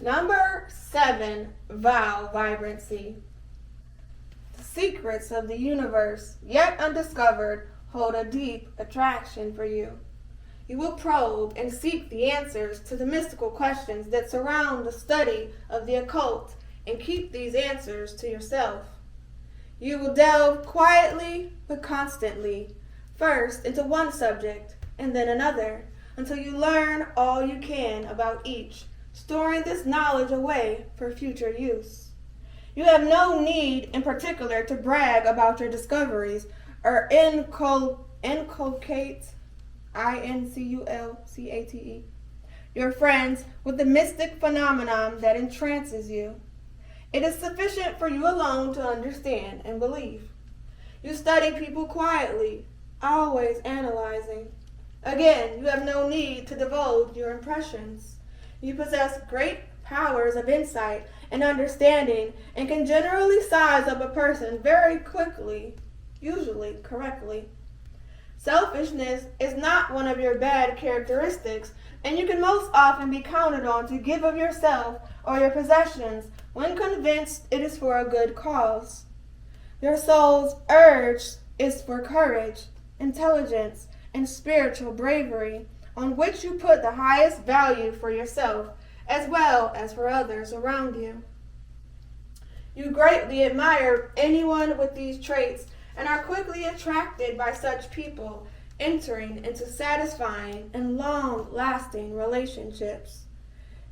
Number 7, Vowel Vibrancy. The secrets of the universe, yet undiscovered, hold a deep attraction for you. You will probe and seek the answers to the mystical questions that surround the study of the occult and keep these answers to yourself. You will delve quietly but constantly, first into one subject and then another, until you learn all you can about each, storing this knowledge away for future use. You have no need in particular to brag about your discoveries or inculcate, inculcate, your friends with the mystic phenomenon that entrances you. It is sufficient for you alone to understand and believe. You study people quietly, always analyzing. Again, you have no need to divulge your impressions. You possess great powers of insight and understanding and can generally size up a person very quickly, usually correctly. Selfishness is not one of your bad characteristics, and you can most often be counted on to give of yourself or your possessions when convinced it is for a good cause. Your soul's urge is for courage, intelligence, and spiritual bravery, on which you put the highest value for yourself as well as for others around you. You greatly admire anyone with these traits and are quickly attracted by such people, entering into satisfying and long-lasting relationships.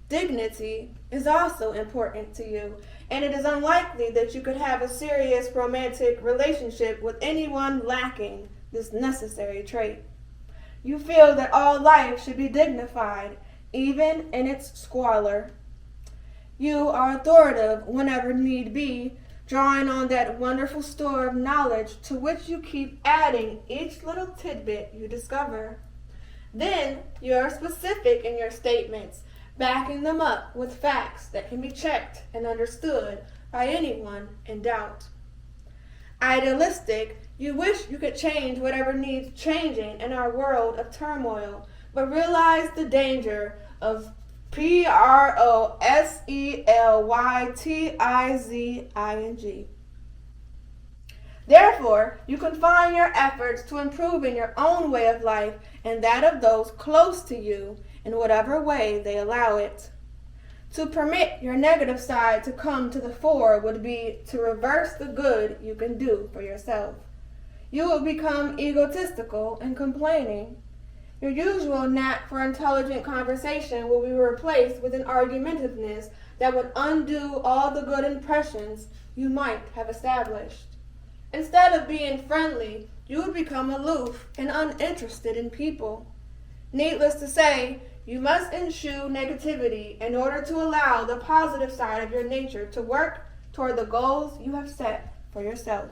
Dignity is also important to you, and it is unlikely that you could have a serious romantic relationship with anyone lacking this necessary trait. You feel that all life should be dignified, even in its squalor. You are authoritative whenever need be, drawing on that wonderful store of knowledge to which you keep adding each little tidbit you discover. Then you are specific in your statements, backing them up with facts that can be checked and understood by anyone in doubt. Idealistic, you wish you could change whatever needs changing in our world of turmoil, but realize the danger of proselytizing. Therefore, you confine your efforts to improving your own way of life and that of those close to you in whatever way they allow it. To permit your negative side to come to the fore would be to reverse the good you can do for yourself. You will become egotistical and complaining. Your usual knack for intelligent conversation will be replaced with an argumentiveness that would undo all the good impressions you might have established. Instead of being friendly, you would become aloof and uninterested in people. Needless to say, you must eschew negativity in order to allow the positive side of your nature to work toward the goals you have set for yourself.